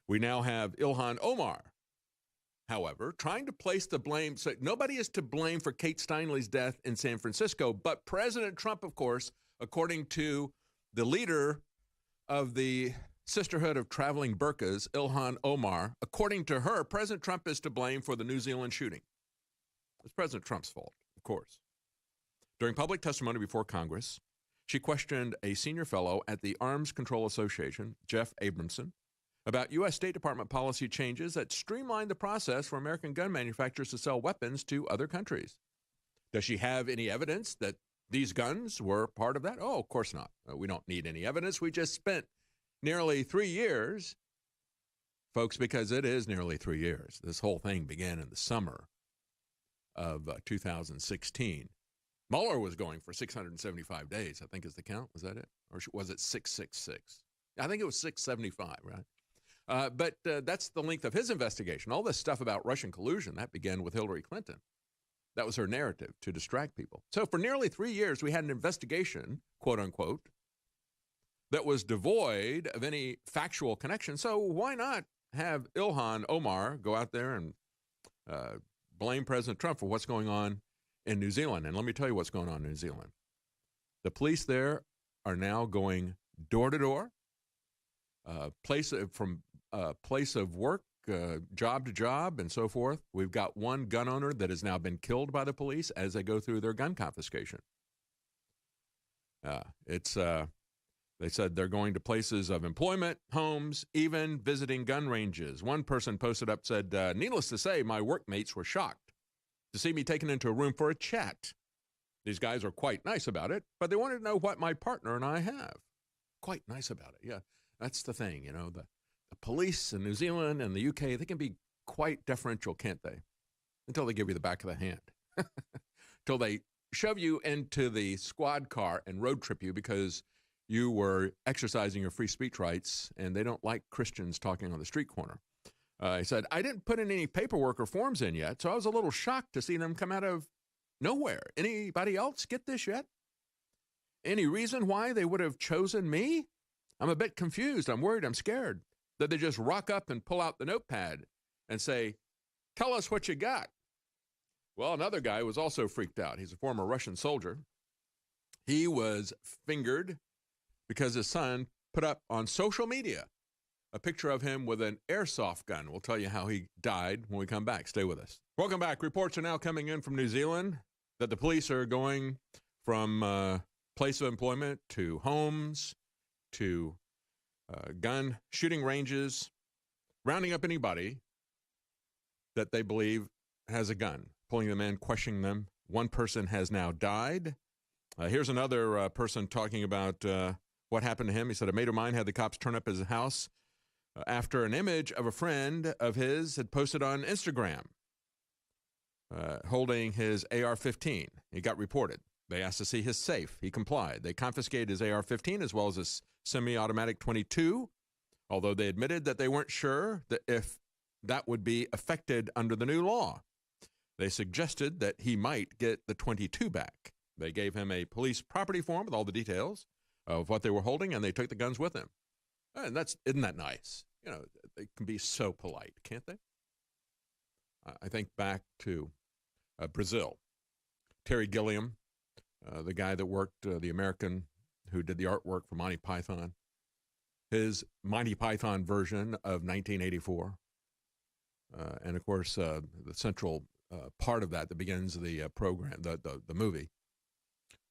We now have Ilhan Omar, however, trying to place the blame. So nobody is to blame for Kate Steinle's death in San Francisco, but President Trump, of course, according to the leader of the Sisterhood of Traveling Burqas, Ilhan Omar, according to her, President Trump is to blame for the New Zealand shooting. It's President Trump's fault, of course. During public testimony before Congress, she questioned a senior fellow at the Arms Control Association, Jeff Abramson, about U.S. State Department policy changes that streamline the process for American gun manufacturers to sell weapons to other countries. Does she have any evidence that these guns were part of that? Oh, of course not. We don't need any evidence. We just spent nearly 3 years, folks, because it is nearly 3 years. This whole thing began in the summer of 2016. Mueller was going for 675 days, I think is the count. Was that it? Or was it 666? I think it was 675, right? But that's the length of his investigation. All this stuff about Russian collusion, that began with Hillary Clinton. That was her narrative, to distract people. So for nearly 3 years, we had an investigation, quote unquote, that was devoid of any factual connection. So why not have Ilhan Omar go out there and blame President Trump for what's going on in New Zealand? And let me tell you what's going on in New Zealand. The police there are now going door to door, place of work, job to job, and so forth. We've got one gun owner that has now been killed by the police as they go through their gun confiscation. They said they're going to places of employment, homes, even visiting gun ranges. One person posted up, said, needless to say, my workmates were shocked to see me taken into a room for a chat. These guys are quite nice about it, but they wanted to know what my partner and I have. Quite nice about it, yeah. That's the thing, you know, the police in New Zealand and the UK, they can be quite deferential, can't they? Until they give you the back of the hand. Until they shove you into the squad car and road trip you because you were exercising your free speech rights and they don't like Christians talking on the street corner. He said, I didn't put in any paperwork or forms in yet, so I was a little shocked to see them come out of nowhere. Anybody else get this yet? Any reason why they would have chosen me? I'm a bit confused. I'm worried. I'm scared that they just rock up and pull out the notepad and say, tell us what you got. Well, another guy was also freaked out. He's a former Russian soldier. He was fingered because his son put up on social media a picture of him with an airsoft gun. We'll tell you how he died when we come back. Stay with us. Welcome back. Reports are now coming in from New Zealand that the police are going from place of employment to homes to gun shooting ranges, rounding up anybody that they believe has a gun, pulling them in, questioning them. One person has now died. Here's another person talking about what happened to him. He said, a mate of mine had the cops turn up at his house after an image of a friend of his had posted on Instagram holding his AR-15. He got reported. They asked to see his safe. He complied. They confiscated his AR-15 as well as his semi-automatic .22, although they admitted that they weren't sure that if that would be affected under the new law. They suggested that he might get the .22 back. They gave him a police property form with all the details of what they were holding, and they took the guns with him. And isn't that nice? You know, they can be so polite, can't they? I think back to Brazil. Terry Gilliam, the guy that worked, the American who did the artwork for Monty Python, his Monty Python version of 1984. And, of course, the central part of that begins the program, the movie,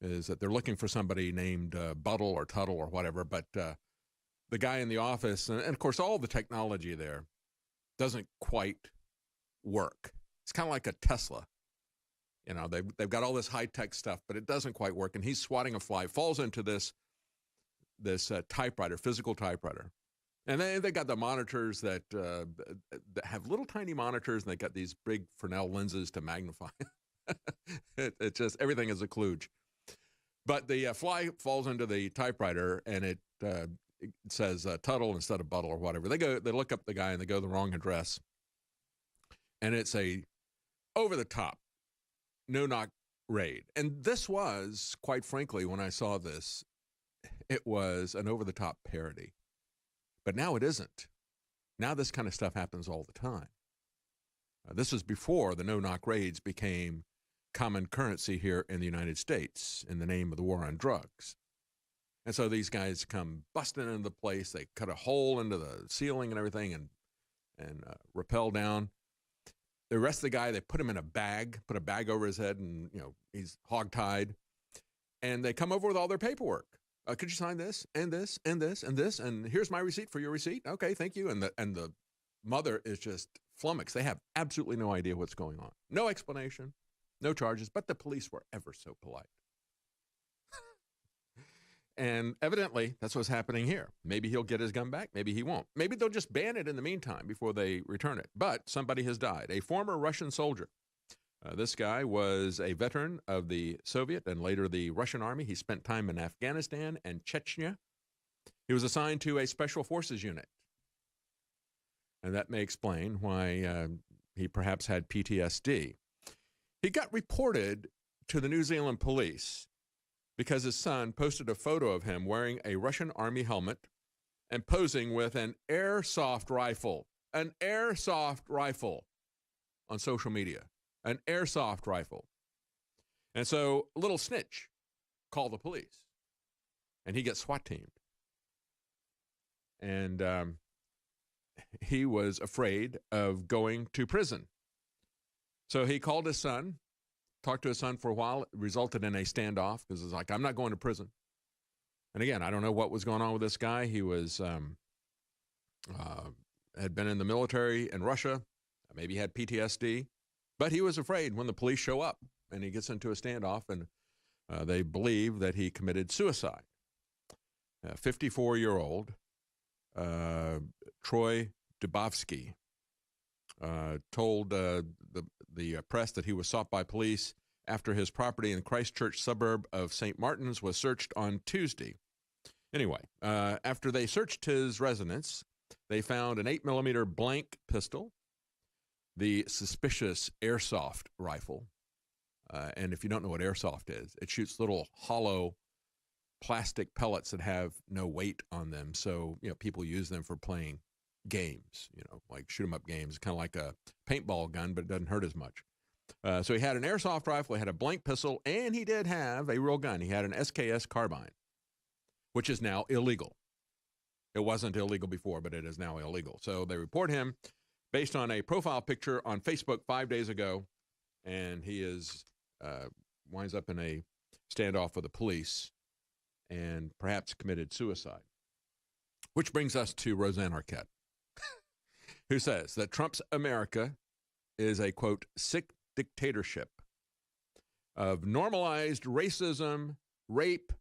is that they're looking for somebody named Buttle or Tuttle or whatever, but the guy in the office, and, of course, all the technology there doesn't quite work. It's kind of like a Tesla. You know, they've got all this high-tech stuff, but it doesn't quite work. And he's swatting a fly, falls into this typewriter, physical typewriter. And they got the monitors that have little tiny monitors, and they got these big Fresnel lenses to magnify. It just, everything is a kludge. But the fly falls into the typewriter, and it says Tuttle instead of Buttle or whatever. They look up the guy, and they go the wrong address. And it's a over-the-top, no-knock raid. And this was, quite frankly, when I saw this, it was an over-the-top parody. But now it isn't. Now this kind of stuff happens all the time. This was before the no-knock raids became common currency here in the United States in the name of the war on drugs. And so these guys come busting into the place. They cut a hole into the ceiling and everything and rappel down. They arrest the guy. They put him in a bag, put a bag over his head, and he's hogtied. And they come over with all their paperwork. Could you sign this and this and this and this? And here's my receipt for your receipt. Okay, thank you. And the mother is just flummoxed. They have absolutely no idea what's going on. No explanation, no charges, but the police were ever so polite. And evidently, that's what's happening here. Maybe he'll get his gun back. Maybe he won't. Maybe they'll just ban it in the meantime before they return it. But somebody has died, a former Russian soldier. This guy was a veteran of the Soviet and later the Russian army. He spent time in Afghanistan and Chechnya. He was assigned to a special forces unit. And that may explain why he perhaps had PTSD. He got reported to the New Zealand police because his son posted a photo of him wearing a Russian army helmet and posing with an airsoft rifle on social media, an airsoft rifle. And so a little snitch called the police, and he gets SWAT teamed. And he was afraid of going to prison. So he called his son, talked to his son for a while. It resulted in a standoff because it's like, I'm not going to prison. And again, I don't know what was going on with this guy. He was had been in the military in Russia, maybe had PTSD, but he was afraid when the police show up and he gets into a standoff, and they believe that he committed suicide. 54-year-old Troy Dubovsky told the press that he was sought by police after his property in the Christchurch suburb of St. Martin's was searched on Tuesday. Anyway, after they searched his residence, they found an 8mm blank pistol, the suspicious airsoft rifle. And if you don't know what airsoft is, it shoots little hollow plastic pellets that have no weight on them. So, people use them for playing games, like shoot 'em up games, kind of like a paintball gun, but it doesn't hurt as much. So he had an airsoft rifle, he had a blank pistol, and he did have a real gun. He had an SKS carbine, which is now illegal. It wasn't illegal before, but it is now illegal. So they report him based on a profile picture on Facebook 5 days ago, and he winds up in a standoff with the police and perhaps committed suicide. Which brings us to Roseanne Arquette, who says that Trump's America is a, quote, sick dictatorship of normalized racism, rape,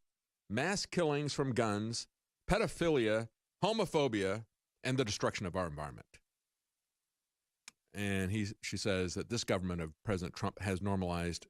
mass killings from guns, pedophilia, homophobia, and the destruction of our environment. And she says that this government of President Trump has normalized